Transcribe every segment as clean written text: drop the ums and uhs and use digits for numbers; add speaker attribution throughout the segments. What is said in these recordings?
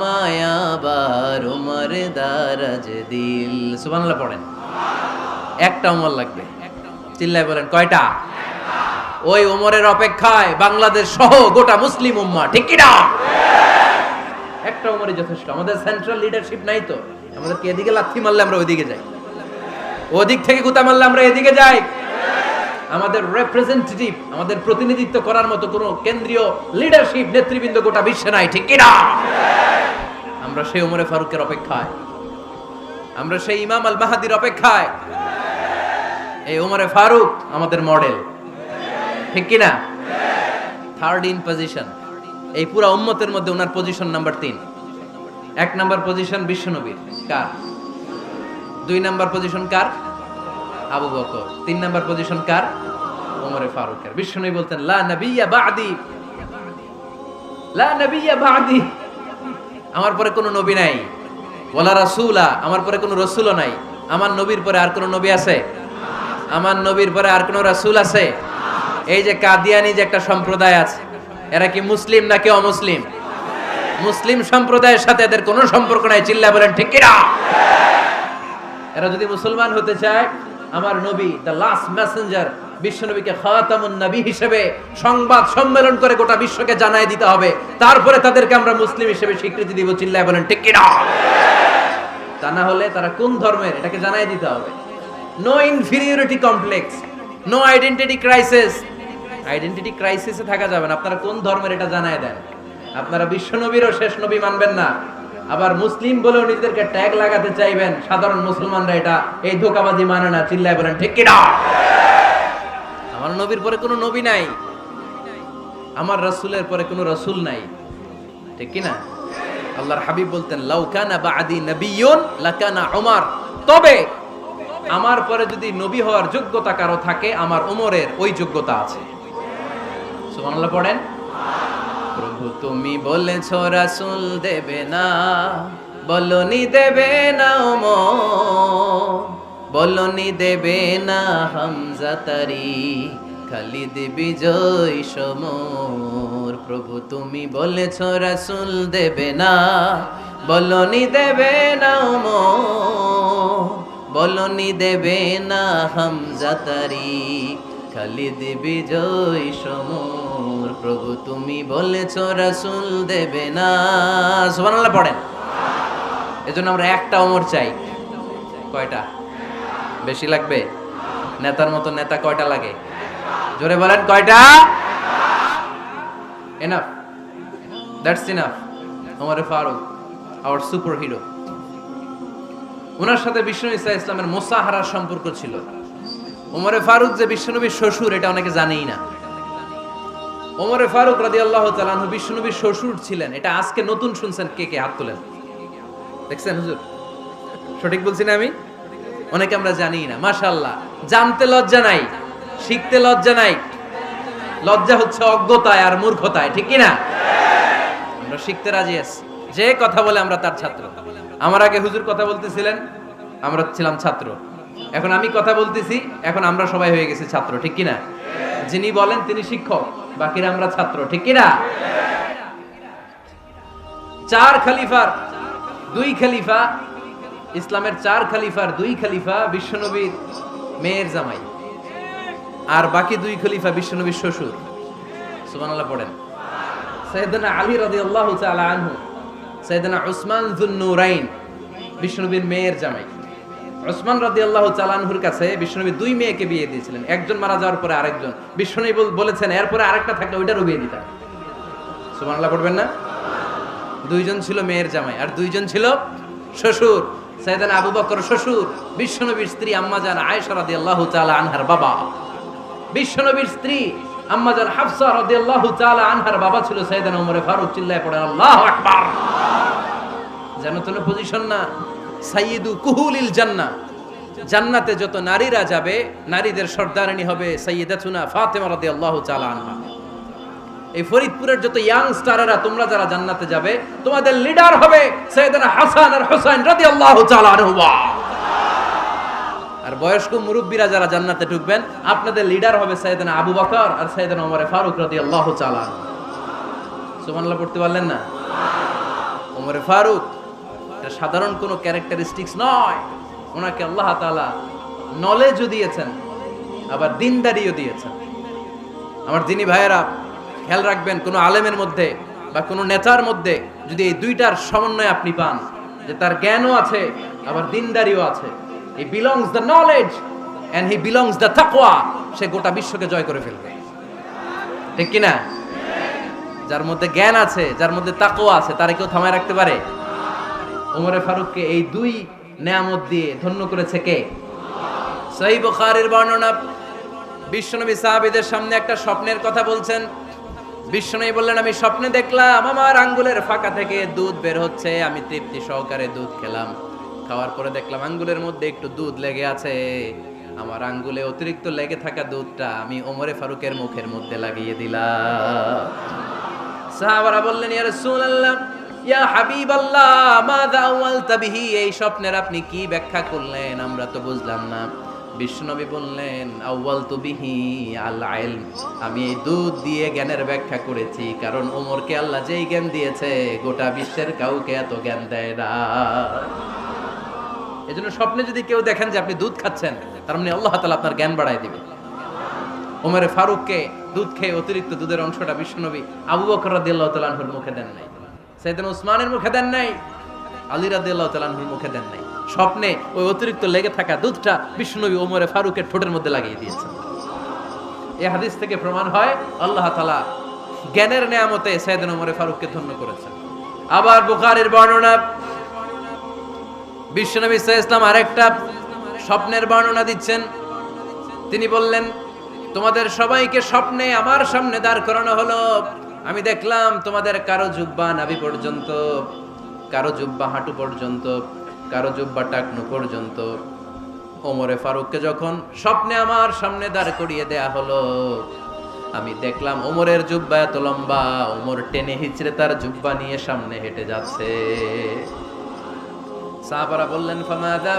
Speaker 1: মায়াবার উমর দারাজ দিল সুবহানাল্লাহ পড়েন। একটা উমর লাগবে, চিল্লায় বলেন কয়টা? ওই উমরের অপেক্ষায় বাংলাদেশ সহ গোটা মুসলিম উম্মাহ, ঠিক কি না? একটা উমরই যথেষ্ট। আমাদের সেন্ট্রাল লিডারশিপ নাই তো, আমাদেরকে এদিকে লাথি মারলে আমরা ওইদিকে যাই, ওদিক থেকে গুতা মারলে আমরা এদিকে যাই। আমাদের রিপ্রেজেন্টেটিভ, আমাদের প্রতিনিধিত্ব করার মতো কোনো কেন্দ্রীয় লিডারশিপ নেতৃবৃন্দ গোটা বিশ্বে নাই, ঠিক কি না? আমরা সেই উমরে ফারুকের অপেক্ষায়, আমরা সেই ইমাম আল মাহাদির অপেক্ষায়। এই উমরে ফারুক আমাদের মডেল, ঠিক কি না? থার্ড ইন পজিশন এই পুরা উম্মতের মধ্যে ওনার পজিশন নাম্বার 3। 1 নাম্বার পজিশন বিশ্বনবীর, কার? 2 নাম্বার পজিশন কার? আবু বকর। 3 নাম্বার পজিশন কার? উমরে ফারুকের। বিশ্বনবী বলতেন লা নবিয়্যা বা'দি, লা নবিয়্যা বা'দি, আমার পরে কোনো নবী নাই। ওয়ালা রাসূলা, আমার পরে কোনো রাসূলও নাই। আমার নবীর পরে আর কোনো নবী আছে? আমার নবীর পরে আর কোনো রাসূল আছে? এই যে কাদিয়ানি যে একটা সম্প্রদায় আছে, এরা কি মুসলিম নাকি অমুসলিম? মুসলিম সম্প্রদায়ের সাথে এদের কোনো সম্পর্ক নাই, চিল্লা বলেন ঠিক কি না? এরা যদি মুসলমান হতে চায়, আমার নবী দ্য লাস্ট মেসেঞ্জার বিশ্বনবীকে খাতামুন নবী হিসেবে সংবাদ সম্মেলন করে গোটা বিশ্বকে জানায় দিতে হবে, তারপরে তাদেরকে আমরা মুসলিম হিসেবে স্বীকৃতি দিব, চিল্লায় বলেন ঠিক কি না? তা না হলে তারা কোন ধর্মের এটাকে জানায় দিতে হবে। No inferiority complex, no identity crisis. Identity ক্রাইসিসে থাকা যাবে না। আপনারা কোন ধর্মের এটা জানায় দেন। আপনারা বিশ্বনবীরও শেষ নবী মানবেন না, আবার মুসলিম বলেও নিজেদেরকে ট্যাগ লাগাতে চাইবেন। সাধারণ মুসলমানরা এটা এই ধোঁকাবাজি মানে না, চিল্লায় বলেন ঠিক কি না? আমার নবীর পরে কোনো নবী নাই, আমার রাসূলের পরে কোনো রাসূল নাই, ঠিক কি না? আল্লাহর হাবিব বলতেন লাউ কানা বা'দি নাবিয়্যুন লাকানা উমর, তবে আমার পরে যদি নবী হওয়ার যোগ্যতা কারো থাকে, আমার উমরের ওই যোগ্যতা আছে। সুবহানাল্লাহ পড়েন। প্রভু তুমি বলেছো রাসূল দেবে না, বলনি দেবে না ওমর, বলনি দেবে না হামজা তারি, খালিদ বিজয় সমর। প্রভু তুমি বলেছো রাসূল দেবে না, বলনি দেবে না ওমর, বলনি দেবে না হামজা তারি, খালিদ বিজয় সমর। প্রভু তুমি বলেছো রাসূল দেবে না। সুবহানাল্লাহ পড়েন। এজন্য আমরা একটা ওমর চাই। কয়টা? বেশি লাগবে? নেতার মতো নেতা কয়টা লাগে? জোরে বলেন কয়টা? Enough, that's enough. Omar Farooq our super hero. ওনার সাথে বিশ্বনবী সাল্লাল্লাহু আলাইহি ওয়াসাল্লামের মুসাহারার সম্পর্ক ছিল। ওমরে ফারুক যে বিশ্বনবীর শ্বশুর, এটা অনেকে জানেই না। ওমরে ফারুক রাদিয়াল্লাহু তাআলা আনহু বিশ্বনবীর শ্বশুর ছিলেন। এটা আজকে নতুন শুনছেন, কে কে হাত তোলেন? দেখছেন হুজুর? সঠিক বলছি না আমি? অনেকে আমরা জানিই না। মাশাআল্লাহ, জানতে লজ্জা নাই, শিখতে লজ্জা নাই। লজ্জা হচ্ছে অজ্ঞতায় আর মূর্খতায়, ঠিক কি না? আমরা শিখতে রাজি আছি। যে কথা বলে আমরা তার ছাত্র। আমার আগে হুজুর কথা বলতেছিলেন, আমরা ছিলাম ছাত্র। এখন আমি কথা বলতেছি, এখন আমরা সবাই হয়ে গেছি ছাত্র, ঠিক কি না? যিনি বলেন তিনি শিক্ষক, বাকিরা আমরা ছাত্র, ঠিক কি না? 4 খলিফার 2 খলিফা, ইসলামের 4 খলিফার 2 খলিফা বিশ্বনবীর মেয়ের জামাই, আর বাকি 2 খলিফা বিশ্বনবীর শ্বশুর। সুবহানাল্লাহ পড়েন। সাইয়েদনা আলী রাদিয়াল্লাহু তাআলা আনহু, সাইয়েদনা উসমান যুন নূরাইন বিশ্বনবীর মেয়ের জামাই। উসমান রাদিয়াল্লাহু তাআলা আনহুর কাছে বিশ্বনবী 2 মেয়েকে বিয়ে দিয়েছিলেন। একজন মারা যাওয়ার পরে আরেকজন। বিশ্বনবী বলেছেন এরপরে আরেকটা থাকলে ওইটারও বিয়ে দিতাম। সুবহানাল্লাহ পড়বেন না? 2 জন ছিল মেয়ের জামাই আর 2 জন ছিল শ্বশুর। সাইয়েদনা আবু বকর শ্বশুর, বিশ্বনবীর স্ত্রী আম্মাজান আয়েশা রাদিয়াল্লাহু তাআলা আনহার বাবা। বিশ্বনবীর স্ত্রী আম্মাজান হাফসা রাদিয়াল্লাহু তাআলা আনহার বাবা ছিল সাইয়েদনা ওমর ফারুক। চিল্লায় পড়েন আল্লাহু আকবার। জানো তো পজিশন না? সাইয়্যিদু কুহুলিল জান্নাহ, জান্নাতে যত নারীরা যাবে, নারীদের সর্দারিনী হবে সাইয়্যিদাতুনা ফাতেমা রাদিয়াল্লাহু তাআলা আনহা। এই ফরিদপুরের যত ইয়াং স্টারেরা, তোমরা যারা জান্নাতে যাবে, তোমাদের লিডার হবে সাইয়েদনা হাসান আর হুসাইন রাদিয়াল্লাহু তাআলা আনহুমা। আর বয়স্ক মুরব্বীরা যারা জান্নাতে ঢুকবেন, আপনাদের লিডার হবে সাইয়েদনা আবু বকর আর সাইয়েদনা ওমর ফারুক রাদিয়াল্লাহু তাআলা। সুবহানাল্লাহ পড়তে পারলেন না? ওমরে ফারুক এটা সাধারণ কোনো ক্যারেক্টারিস্টিক্স নয়। ওনাকে আল্লাহ তাআলা নলেজও দিয়েছেন, আবার দিনদারিও দিয়েছেন। আমার দিনী ভাইয়েরা খেয়াল রাখবেন, কোনো আলেমের মধ্যে বা কোনো নেতার মধ্যে যদি এই দুইটার সমন্বয় আপনি পান, যে তার জ্ঞানও আছে আবার দিনদারিও আছে, he belongs the knowledge and he belongs the তাকওয়া, সে গোটা বিশ্বকে জয় করে ফেলবে। ঠিক কিনা? যার মধ্যে জ্ঞান আছে, যার মধ্যে তাকওয়া আছে, তারে কেউ থামায় রাখতে পারে? ওমরে ফারুককে এই দুই নেয়ামত দিয়ে ধন্য করেছে কে? সহিহ বুখারীর বর্ণনা, বিশ্বনবী সাহাবীদের সামনে একটা স্বপ্নের কথা বলছেন। বিশ্বনবী বললেন, আমি স্বপ্নে দেখলাম আমার আঙ্গুলের ফাঁকা থেকে দুধ বের হচ্ছে, আমি তৃপ্তি সহকারে দুধ খেলাম। খাওয়ার পরে দেখলাম আঙ্গুলের মধ্যে একটু দুধ লেগে আছে। আমার আঙ্গুলে অতিরিক্ত লেগে থাকা দুধটা আমি ওমরে ফারুকের মুখের মধ্যে লাগিয়ে দিলাম। সাহাবারা বললেন, ইয়া রাসূলুল্লাহ, ইয়া হাবিবাল্লাহ, মাযা আওয়ালতা বিহি, এই স্বপ্নের আপনি কি ব্যাখ্যা করলেন, আমরা তো বুঝলাম না। বিশ্বনবী বললেন, আউয়ালতু বিহি আল ইলম, আমি এই দুধ দিয়ে জ্ঞানের ব্যাখ্যা করেছি, কারণ ওমরকে আল্লাহ যেই জ্ঞান দিয়েছে গোটা বিশ্বের কাউকে এত জ্ঞান দেয় না। এজন্য স্বপ্নে যদি কেউ দেখেন যে আপনি দুধ খাচ্ছেন, তার মানে আল্লাহ তাআলা আপনার জ্ঞান বাড়ায় দিবে। ওমরে ফারুককে দুধ খেয়ে অতিরিক্ত দুধের অংশটা বিশ্বনবী আবু বকর রাদিয়াল্লাহু তাআলা আনহুর মুখে দেন নাই, সাইয়েদনা উসমানের মুখে দেন নাই, আলী রাদিয়াল্লাহু তাআলা আনহুর মুখে দেন নাই। স্বপ্নে ওই অতিরিক্ত লেগে থাকা দুধটা বিশ্বনবী ওমরে ফারুকের ঠোঁটের মধ্যে লাগিয়ে দিয়েছেন। এই হাদিস থেকে প্রমাণ হয় আল্লাহ তাআলা জ্ঞানের নেয়ামতে সাইয়েদনা ওমরে ফারুককে ধন্য করেছেন। আবার বুখারীর বর্ণনা, বিশ্বনবী সাল্লাল্লাহু আলাইহি ওয়াসাল্লাম আরেকটা স্বপ্নের বর্ণনা দিচ্ছেন। তিনি বললেন, তোমাদের সবাইকে স্বপ্নে আমার সামনে দাঁড় করানো হলো। আমি দেখলাম তোমাদের কারো জুব্বা নাভি পর্যন্ত, কারো জুব্বা হাঁটু পর্যন্ত, কারো জুব্বা টাকনু পর্যন্ত। ওমরে ফারুককে যখন স্বপ্নে আমার সামনে দাঁড় করিয়ে দেয়া হলো, আমি দেখলাম ওমরের জুব্বা এত লম্বা, ওমর টেনে হিচড়ে তার জুব্বা নিয়ে সামনে হেঁটে যাচ্ছে। সাহাবারা বললেন, ফামাযা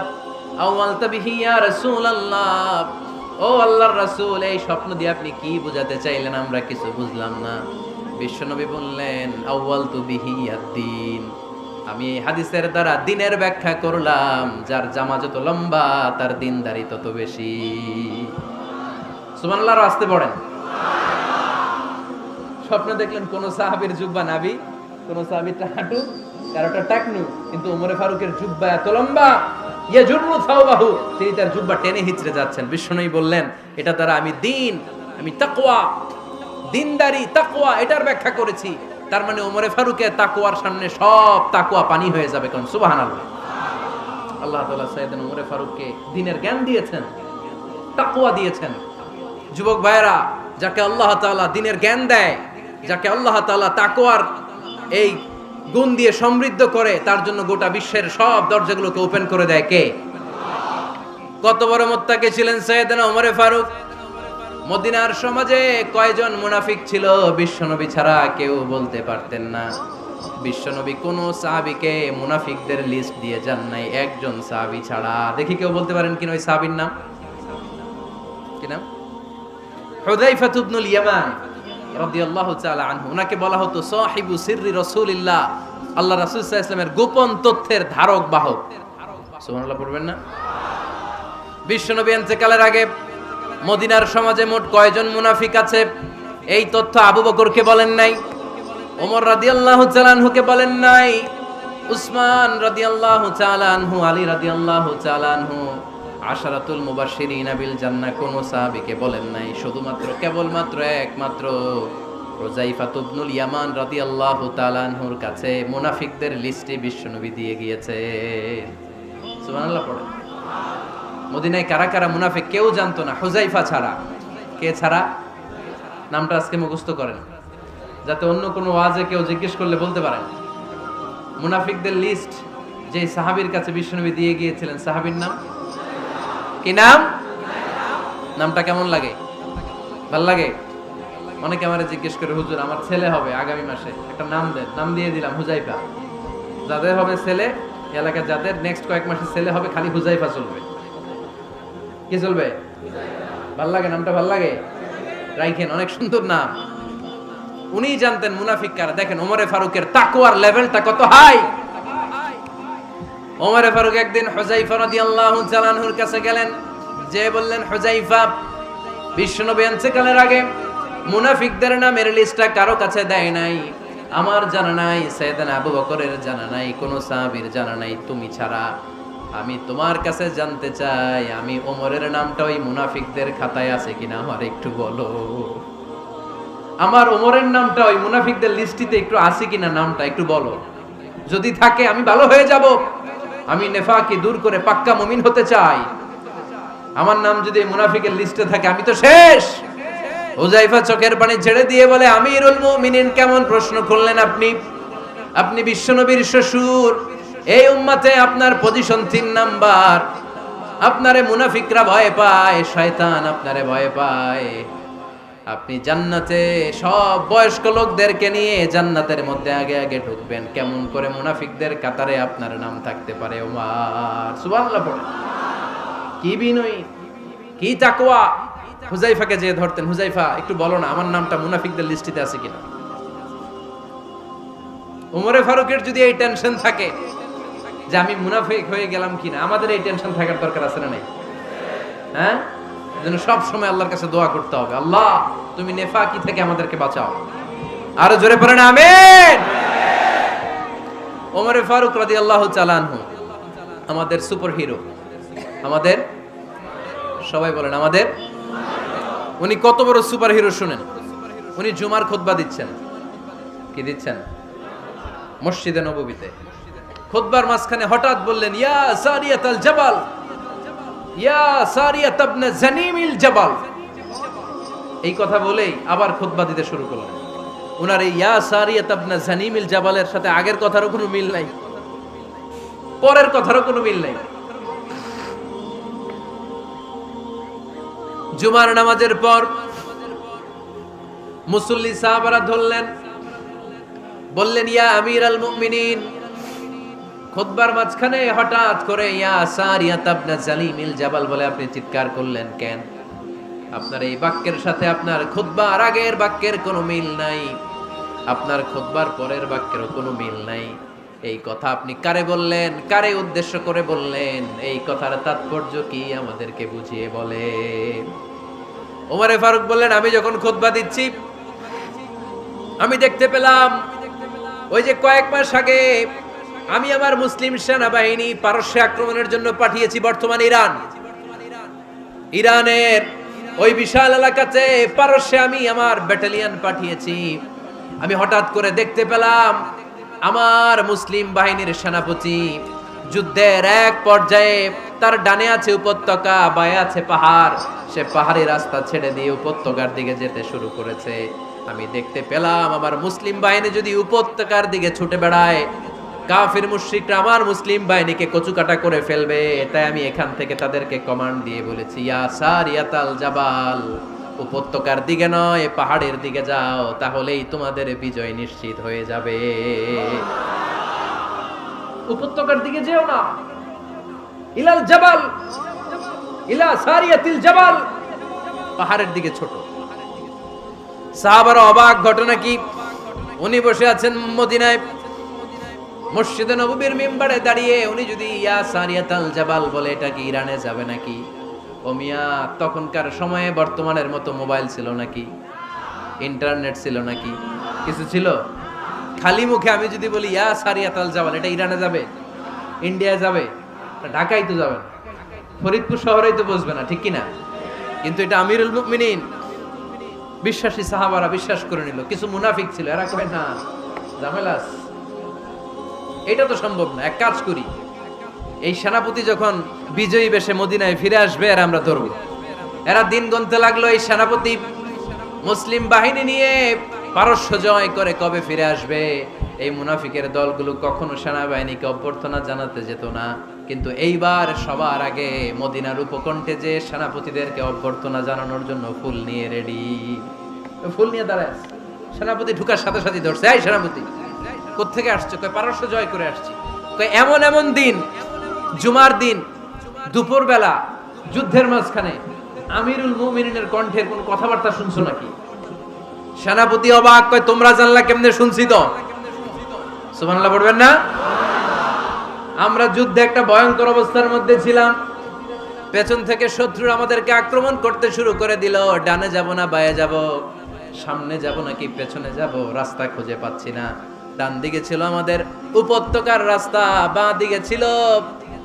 Speaker 1: আওয়ালতা বিহি ইয়া রাসূলুল্লাহ, ও আল্লাহর রাসূল, এই স্বপ্ন দিয়ে আপনি কি বোঝাতে চাইলেন, আমরা কিছু বুঝলাম না। বিশ্বনবী বললেন, আউয়ালতু বিহি আদ-দীন, আমি এই হাদিসের দ্বারা দিনের ব্যাখ্যা করলাম, যার জামা যত লম্বা তার দিনদারি তত বেশি। সুবহানাল্লাহ, আসতে পড়েন। স্বপ্নে দেখলেন কোন সাহাবীর জুব্বা নাভি, কোন সাহাবীর হাঁটু, কারোটা টাকনু, কিন্তু ওমরে ফারুকের জুব্বা এত লম্বা, ইয়াজুরু সাওবাহু, তিনি তার জুব্বা টেনে হিচড়ে যাচ্ছেন। বিশ্বনবী বললেন, এটা দ্বারা আমি দিন, আমি তাকওয়া, দিনদারি, তাকওয়া, এটার ব্যাখ্যা করেছি। তার মানে ওমরে ফারুকের তাকওয়ার সামনে সব তাকওয়া পানি হয়ে যাবে। কোন সুবহানাল্লাহ। আল্লাহ তাআলা সাইয়েদনা ওমরে ফারুককে দ্বীনের জ্ঞান দিয়েছেন, তাকওয়া দিয়েছেন। যুবক ভাইরা, যাকে আল্লাহ তাআলা দ্বীনের জ্ঞান দেয়, যাকে আল্লাহ তাআলা তাকওয়ার এই গুণ দিয়ে সমৃদ্ধ করে, তার জন্য গোটা বিশ্বের সব দরজাগুলোকে ওপেন করে দেয় কে? কত বড় মুত্তাকি ছিলেন সাইয়েদনা ওমরে ফারুক। মদিনার সমাজে কয়জন মুনাফিক ছিল বিশ্বনবী ছাড়া কেউ বলতে পারতেন না। বিশ্বনবী কোন সাহাবীকে মুনাফিকদের লিস্ট দিয়ে যান নাই, একজন সাহাবী ছাড়া। দেখি কেউ বলতে পারেন কিনা ওই সাহাবীর নাম? কি নাম? হুযায়ফা ইবনুল ইয়ামান রাদিয়াল্লাহু তাআলা আনহু। উনাকে বলা হতো সাহিবু সিররি রাসূলিল্লাহ, আল্লাহ রাসূল সাল্লাল্লাহু আলাইহি ওয়াসাল্লামের গোপন তথ্যের ধারক বাহক। সুবহানাল্লাহ পড়বেন না? বিশ্বনবী ইন্তেকালের আগে মদিনার সমাজে মোট কয়জন মুনাফিক আছে, এই তথ্য আবু বকরকে বলেন নাই, ওমর রাদিয়াল্লাহু তাআলা আনহুকে বলেন নাই, উসমান রাদিয়াল্লাহু তাআলা আনহু, আলী রাদিয়াল্লাহু তাআলা আনহু, আশারাতুল মুবাশশিরিনা বিল জান্নাহ কোন সাহাবীকে বলেন নাই। শুধুমাত্র কেবলমাত্র একমাত্র হুযায়ফা ইবনুল ইয়ামান রাদিয়াল্লাহু তাআলা আনহুর কাছে মুনাফিকদের লিস্টে বিশ্বনবী দিয়ে গিয়েছে। সুবহানাল্লাহ পড়ে। মদিনায় কারা কারা মুনাফিক কেউ জানতো না, হুযায়ফা ছাড়া। কে ছাড়া? নামটা আজকে মুখস্থ করেন, যাতে অন্য কোনো ওয়াজে কেউ জিজ্ঞেস করলে বলতে পারেন। মুনাফিকদের লিস্ট যে সাহাবীর কাছে বিশ্বনবী দিয়ে গিয়েছিলেন, সাহাবীর নাম কি? নাম? নামটা কেমন লাগে? ভাল লাগে? অনেকে আমারে জিজ্ঞেস করে, হুজুর আমার ছেলে হবে আগামী মাসে, একটা নাম দেন। নাম দিয়ে দিলাম হুযায়ফা। যাদের হবে ছেলে, এলাকার যাদের নেক্সট কয়েক মাসে ছেলে হবে, খালি হুযায়ফা চলবে। কি চলবে? ভাল লাগে? নামটা ভাল লাগে? রাইখেন, অনেক সুন্দর নাম। উনি জানতেন মুনাফিক কারা। দেখেন ওমরে ফারুকের তাকওয়ার লেভেলটা কত হাই। ওমরে ফারুক একদিন হুযায়ফা রাদিয়াল্লাহু তাআলা আনহুর কাছে গেলেন, যে বললেন, হুযায়ফা, বিশ্বনবী ইন্তেকালের আগে মুনাফিকদের নামের লিস্টটা কারো কাছে দেয় নাই, আমার জানা নাই, সাইয়েদনা আবু বকরের জানা নাই, কোন সাহাবীর জানা নাই, তুমি ছাড়া। আমি তোমার কাছে জানতে চাই, আমি ওমরের নামটা ওই মুনাফিকদের খাতায় আছে কিনা আমার একটু বলো। আমার ওমরের নামটা ওই মুনাফিকদের লিস্টিতে একটু আছে কিনা, নামটা একটু বলো। যদি থাকে আমি ভালো হয়ে যাব, আমি নেফাকি দূর করে পাক্কা মুমিন হতে চাই। আমার নাম যদি মুনাফিকের লিস্টে থাকে আমি তো শেষ। হুযায়ফা চোখের পানি ছেড়ে দিয়ে বলে, আমিরুল মুমিনিন, কেমন প্রশ্ন করলেন আপনি? আপনি বিশ্বনবীর শ্বশুর, এই উম্মতে আপনার পজিশন 3 নাম্বার। আপনারে মুনাফিকরা ভয় পায়, শয়তান আপনারে ভয় পায়। আপনি জান্নাতে সব বয়স্ক লোকদেরকে নিয়ে জান্নাতের মধ্যে আগে আগে ঢুকবেন, কেমন করে মুনাফিকদের কাতারে আপনার নাম থাকতে পারে? ওমর সুবহানাল্লাহ পড়ে। কি বিনয়ী, কি তাকওয়া। হুযায়ফাকে যে ধরতেন, হুযায়ফা একটু বলো না আমার নামটা মুনাফিকদের লিস্টিতে আছে কিনা। ওমরে ফারুকের যদি এই টেনশন থাকে যে আমি মুনাফিক হয়ে গেলাম কিনা, আমাদের এই টেনশন থাকার দরকার আছে না নাই? হ্যাঁ, যেন সব সময় আল্লাহর কাছে দোয়া করতে হবে, আল্লাহ তুমি নেফাকি থেকে আমাদেরকে বাঁচাও। আরো জোরে পড়েন আমিন। ওমরে ফারুক রাদিয়াল্লাহু তাআলা আনহু আমাদের সুপার হিরো, আমাদের সবাই বলেন আমাদের। উনি কত বড় সুপার হিরো শুনেন। উনি জুমার খুতবা দিচ্ছেন। কি দিচ্ছেন? মসজিদে নববীতে খুতবার মাঝখানে হঠাৎ বললেন, ইয়া সারিয়াতাল জাবাল, ইয়া সারিয়াত ইবনে জানিমিল জাবাল। এই কথা বলেই আবার খুতবা দিতে শুরু করলেন। উনার এই ইয়া সারিয়াত ইবনে জানিমিল জাবালের সাথে আগের কথারও কোনো মিল নাই, পরের কথারও কোনো মিল নাই। জুমার নামাজের পর মুসল্লি সাহাবারা ধরলেন, বললেন, ইয়া আমিরাল মুমিনিন। খুতবার মাঝখানে হঠাৎ করে ইয়া সারিয়াত ইবনে জালিমিল জাবাল বলে আপনি চিৎকার করলেন কেন? আপনার এই বাক্যের সাথে আপনার খুতবার আগের বাক্যের কোনো মিল নাই, আপনার খুতবার পরের বাক্যেরও কোনো মিল নাই। এই কথা আপনি কারে বললেন, কারে উদ্দেশ্য করে বললেন? এই কথার তাৎপর্য কি আমাদেরকে বুঝিয়ে বলে। ওমরে ফারুক বললেন, আমি যখন খুতবা দিচ্ছি আমি দেখতে পেলাম ওই যে কয়েক মাস আগে আমি আমার মুসলিম সেনাবাহিনী পারস্যে আক্রমণের জন্য পাঠিয়েছি, বর্তমান ইরান, ইরানের ওই বিশাল এলাকাতে পারস্যে আমি আমার ব্যাটালিয়ন পাঠিয়েছি। আমি হঠাৎ করে দেখতে পেলাম আমার মুসলিম বাহিনীর সেনাপতি যুদ্ধের এক পর্যায়ে তার ডানে আছে উপত্যকা, বায়ে আছে পাহাড়, সে পাহাড়ি রাস্তা ছেড়ে দিয়ে উপত্যকার দিকে যেতে শুরু করেছে। আমি দেখতে পেলাম আমার মুসলিম বাহিনী যদি উপত্যকার দিকে ছুটে বেড়ায়, কাফির মুশরিকরা আমার মুসলিম বাহিনীকে কচুকাটা করে ফেলবে। তাই আমি এখান থেকে তাদেরকে কমান্ড দিয়ে বলেছি, ইয়া সারিয়াতাল জাবাল, উপত্যকার দিকে নয় পাহাড়ের দিকে যাও, তাহলেই তোমাদের বিজয় নিশ্চিত হয়ে যাবে। উপত্যকার দিকে যেও না, ইলাল জাবাল, ইলা সারিয়াতিল জাবাল, পাহাড়ের দিকে ছোট। সাহাবারা অবাক, ঘটনা কি? উনি বসে আছেন মদিনায় মসজিদে নববীর মিম্বারে দাঁড়িয়ে, উনি যদি ইয়া সারিয়াতাল জাবাল বলে এটা কি ইরানে যাবে নাকি? ও মিয়া, তখনকার সময়ে বর্তমানের মতো মোবাইল ছিল নাকি, ইন্টারনেট ছিল নাকি, কিছু ছিল? খালি মুখে আমি যদি বলি ইয়া সারিয়াতাল জাবাল, এটা ইরানে যাবে, ইন্ডিয়া যাবে, ঢাকায় তো যাবে না, ফরিদপুর শহরেই তো বসবে না, ঠিক কিনা? কিন্তু এটা আমিরুল মুমিনিন বিশ্বাসী সাহাবারা বিশ্বাস করে নিল। কিছু মুনাফিক ছিল, এরা কয় না ঝামেলাস, এটা তো সম্ভব না, এক কাজ করি, এই সেনাপতি যখন বিজয়ী বেশে মদিনায় ফিরে আসবে আর আমরা ধরব। এরা দিন গুনতে লাগলো, এই সেনাপতি মুসলিম বাহিনী নিয়ে পারস্য জয় করে কবে ফিরে আসবে। এই মুনাফিকের দলগুলো কখনো সেনাবাহিনীকে অভ্যর্থনা জানাতে যেত না, কিন্তু এইবার সবার আগে মদিনার উপকণ্ঠে যে সেনাপতিদেরকে অভ্যর্থনা জানানোর জন্য ফুল নিয়ে রেডি, ফুল নিয়ে দাঁড়ায়। সেনাপতি ঢুকার সাথে সাথে ধরছে, এই সেনাপতি কোত্থেকে আসছে? কয় পারস্য জয় করে আসছি। কয় এমন এমন দিন, জুমার দিন দুপুর বেলা যুদ্ধের মাঝখানে আমিরুল মুমিনিনের কণ্ঠের কোন কথাবার্তা শুনছো নাকি? সেনাপতি অবাক, কয় তোমরা জানলা কেমনে? শুনছি তো। সুবহানাল্লাহ পড়বেন না? আমরা যুদ্ধে একটা ভয়ঙ্কর অবস্থার মধ্যে ছিলাম। পেছন থেকে শত্রু আমাদেরকে আক্রমণ করতে শুরু করে দিল। ডানে যাব না বায়ে যাব, সামনে যাব নাকি পেছনে যাব, রাস্তা খুঁজে পাচ্ছি না। ডান দিকে ছিল আমাদের উপত্যকার রাস্তা, বাঁ দিকে ছিল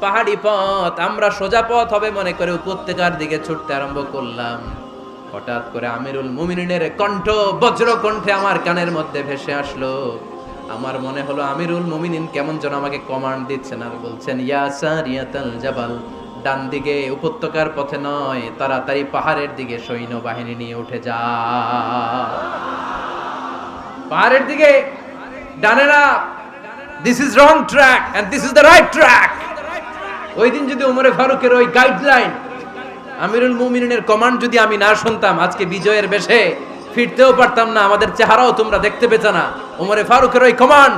Speaker 1: পাহাড়ি পথ। আমরা সোজা পথ হবে মনে করে উপত্যকার দিকে ছুটতে আরম্ভ করলাম। হঠাৎ করে আমিরুল মুমিনিনের কণ্ঠ বজ্র কণ্ঠে আমার কানের মধ্যে ভেসে আসলো। আমার মনে হলো আমিরুল মুমিনিন কেমন যেন আমাকে কমান্ড দিচ্ছেন আর বলছেন, ইয়া সারিয়াতাল জাবাল, ডান দিকে উপত্যকার পথে নয়, তাড়াতাড়ি পাহাড়ের দিকে সৈন্যবাহিনী নিয়ে উঠে যা। পাহাড়ের দিকে, ডানে না। This is wrong track and this is the right track. ওই দিন যদি ওমরে ফারুকের ওই গাইডলাইন, আমিরুল মুমিনিনের কমান্ড যদি আমি না শুনতাম, আজকে বিজয়ের বেশে ফিরতেও পারতাম না, আমাদের চেহারাও তোমরা দেখতে পেতে না। ওমরে ফারুকের ওই কমান্ড,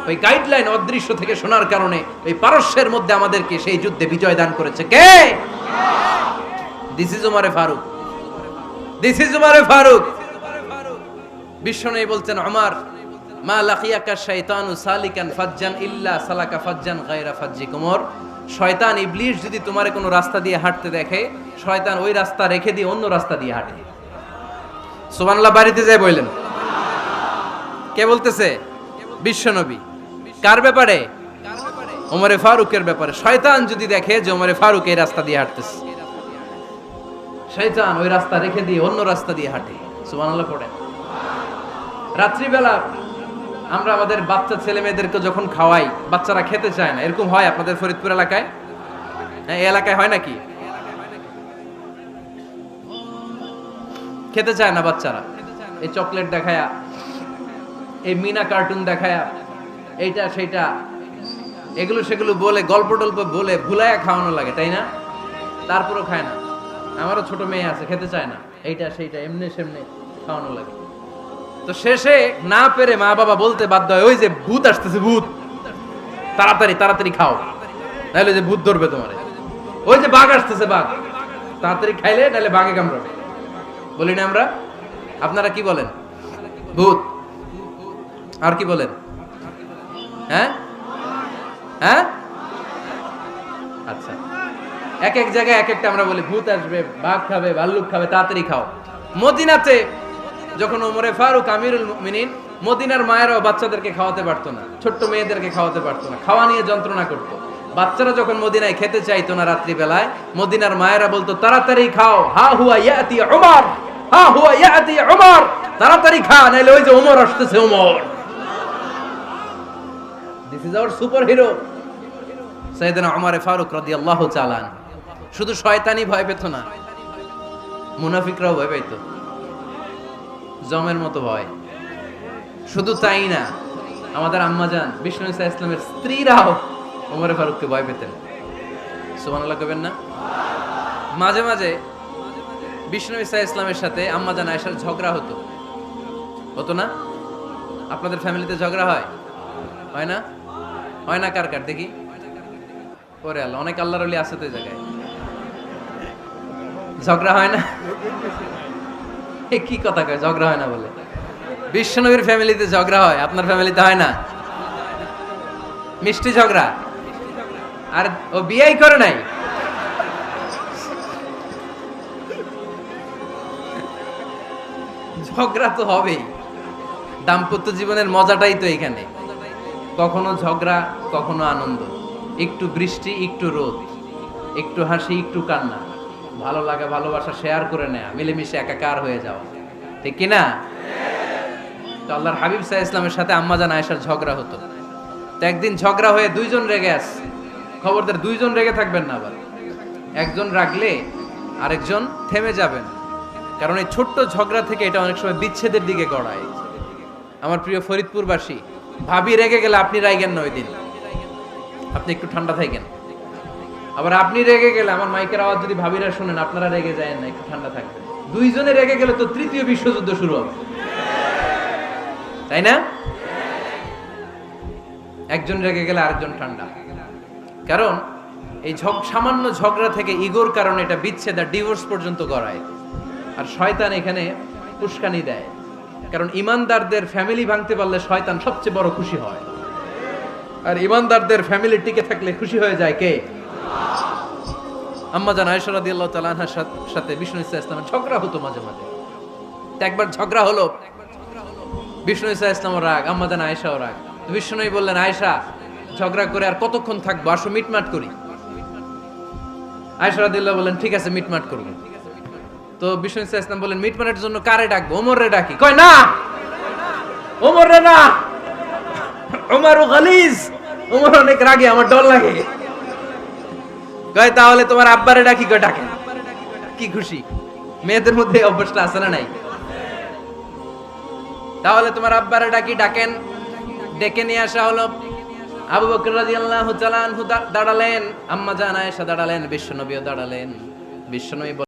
Speaker 1: ওই গাইডলাইন অদৃশ্য থেকে শোনার কারণে ওই পারস্যের মধ্যে আমাদেরকে সেই যুদ্ধে বিজয় দান করেছে কে? দিস ইজ ওমরে ফারুক, দিস ইজ ওমরে ফারুক। বিশ্বনবী বলছেন, ওমর, মা লাকিয়াকা শাইতানু সালিকান ফাজ্জান ইল্লা সালাকা ফাজ্জান গায়রা ফাজ্জিক। ওমর, শয়তান ইবলিস যদি তোমারে কোনো রাস্তা দিয়ে হাঁটতে দেখে, শয়তান ওই রাস্তা রেখে দিয়ে অন্য রাস্তা দিয়ে হাঁটে। সুবহানাল্লাহ বাড়িতে যায় বললেন। কে বলতেছে? বিশ্বনবী। কার ব্যাপারে? ওমরে ফারুকের ব্যাপারে। শয়তান যদি দেখে যে ওমরে ফারুক এই রাস্তা দিয়ে হাঁটতেছে, শয়তান ওই রাস্তা রেখে দিয়ে অন্য রাস্তা দিয়ে হাঁটে। সুবহানাল্লাহ পড়েন। রাত্রিবেলা আমরা আমাদের বাচ্চা ছেলে মেয়েদেরকে যখন খাওয়াই, বাচ্চারা খেতে চায় না, এরকম হয় আপনাদের ফরিদপুর এলাকায়? হ্যাঁ, এই এলাকায় হয় নাকি? খেতে চায় না বাচ্চারা, এই চকলেট দেখায়া, এই মিনা কার্টুন দেখায়া, এইটা সেইটা এগুলো সেগুলো বলে, গল্প টল্প বলে ভুলায়া খাওয়ানো লাগে, তাই না? তারপরও খায় না। আমারও ছোট মেয়ে আছে, খেতে চায় না, এইটা সেইটা এমনি সেমনি খাওয়ানো লাগে। তো শেষে না পেরে মা বাবা বলতে বাধ্য হয়, ওই যে ভূত আসতেছে, ভূত, তাড়াতাড়ি তাড়াতাড়ি খাও, নাহলে যে ভূত ধরবে তোমারে। ওই যে বাঘ আসতেছে, বাঘ, তাড়াতাড়ি খাইলে নাহলে বাঘে কামড়াবে। বলি না আমরা? আপনারা কি বলেন? ভূত। আর কি বলেন? হ্যাঁ হ্যাঁ, আচ্ছা, এক এক জায়গায় এক একটা আমরা বলি, ভূত আসবে, বাঘ খাবে, ভাল্লুক খাবে, তাড়াতাড়ি খাও। মদিনাতে যখন ওমরে ফারুক আমিরুল মুমিনিন, মদিনার মায়েরাও বাচ্চাদেরকে খাওয়াতে পারতো না, ছোট্ট মেয়েদেরকে খাওয়াতে পারতো না, খাওয়া নিয়ে যন্ত্রণা করতো। বাচ্চারা যখন মদিনায় খেতে চাইতো না রাত্রিবেলায়, মদিনার মায়েরা বলতো, তাড়াতাড়ি খাও, হা হুয়া ইয়াতি উমর, হা হুয়া ইয়াতি উমর, তাড়াতাড়ি খা, নাইলে ওই যে ওমর আসতেছে, Omar. This is our super hero সাইয়েদনা ওমর ফারুক রাদিয়াল্লাহু তাআলা। শুধু শয়তানই ভয় পেত না, মুনাফিকরাও ভয় পেত, জমের মতো ভয়। শুধু তাই না, আমাদের আম্মাজান বিষ্ণু ইসা ইসলামের স্ত্রীরাও ওমর ফারুককে ভয় পেতেন। সুবহানাল্লাহ কইবেন না? মাঝে মাঝে বিষ্ণু ইসা ইসলামের সাথে আম্মাজান আয়েশার ঝগড়া হতো, হতো না? আপনাদের ফ্যামিলিতে ঝগড়া হয়? হয় না? হয় না? কার কার দেখি? ওরে আল্লাহ, অনেক আল্লাহর ওলি আছে তো এই জায়গায়। ঝগড়া হয় না? কি কথা কয়, ঝগড়া হয় না বলে? বিশ্বনবীর ফ্যামিলিতে ঝগড়া হয়, আপনার ফ্যামিলিতে হয় না? মিষ্টি ঝগড়া। আর ও বিয়েই করে নাই। ঝগড়া তো হবেই, দাম্পত্য জীবনের মজাটাই তো এখানে। কখনো ঝগড়া, কখনো আনন্দ, একটু বৃষ্টি, একটু রোদ, একটু হাসি, একটু কান্না, ভালো লাগা, ভালোবাসা শেয়ার করে নেয়া, মিলেমিশে একাকার হয়ে যাওয়া, ঠিক কিনা? তো আল্লাহর হাবিব সাল্লাল্লাহু আলাইহি ওয়াসাল্লামের সাথে আম্মাজান আয়েশার ঝগড়া হতো। তো একদিন ঝগড়া হয়ে দুইজন রেগে আছে। খবরদার, দুইজন রেগে থাকবেন না, আবার একজন রাগলে আরেকজন থেমে যাবেন, কারণ এই ছোট্ট ঝগড়া থেকে এটা অনেক সময় বিচ্ছেদের দিকে গড়ায়। আমার প্রিয় ফরিদপুরবাসী, ভাবি রেগে গেলে আপনি রাইগেন না, ওই দিন আপনি একটু ঠান্ডা থাকেন। আবার আপনি রেগে গেলে, আমার মাইকের আওয়াজ যদি ভাবিরা শুনেন, আপনারা রেগে যায় না, একটু ঠান্ডা থাকবেন। দুইজনে রেগে গেলে তো তৃতীয় বিশ্বযুদ্ধ শুরু হবে, তাই না? একজন রেগে গেলে আরেকজন ঠান্ডা, কারণ এই সামান্য ঝগড়া থেকে ইগোর কারণে এটা বিচ্ছেদ আর ডিভোর্স পর্যন্ত গড়ায়। আর শয়তান এখানে উস্কানি দেয়, কারণ ইমানদারদের ফ্যামিলি ভাঙতে পারলে শয়তান সবচেয়ে বড় খুশি হয়, আর ইমানদারদের ফ্যামিলি টিকে থাকলে খুশি হয়ে যায় কে? আম্মা জান আয়েশা রাদিয়াল্লাহু তাআলা আনহার সাথে বিষ্ণু ইসা ইসলামের ঝগড়া হতো মাঝে মাঝে। একবার ঝগড়া হলো, বিষ্ণু ইসা ইসলামও রাগ, আম্মা জান আয়েশাও রাগ। বিষ্ণুই বললেন, আয়েশা ঝগড়া করে আর কতক্ষণ থাকবো, আসো মিটমাট করি। আয়েশা রাদিয়াল্লাহু বললেন, ঠিক আছে মিটমাট করব। তো বিষ্ণু ইসা ইসলাম বললেন, মিটমাটের জন্য কারে ডাকবো? ওমর রে ডাকি। কয় না, ওমর রে না, ওমর গালিজ, ওমর অনেক রাগে, আমার ডর লাগে। কয় তাহলে তোমার আব্বারে ডাকি। কয় ডাকেন। কি খুশি! মেয়েদের মধ্যে অভ্যাসটা আছে না নাই? তাহলে তোমার আব্বারে ডাকি, ডাকেন। ডেকে নিয়ে আসা হলো। আবু বকর রাদিয়াল্লাহু তাআলা আনহু দাঁড়ালেন, আম্মা জান আয়েশা দাঁড়ালেন, বিশ্বনবীও দাঁড়ালেন। বিশ্বনবী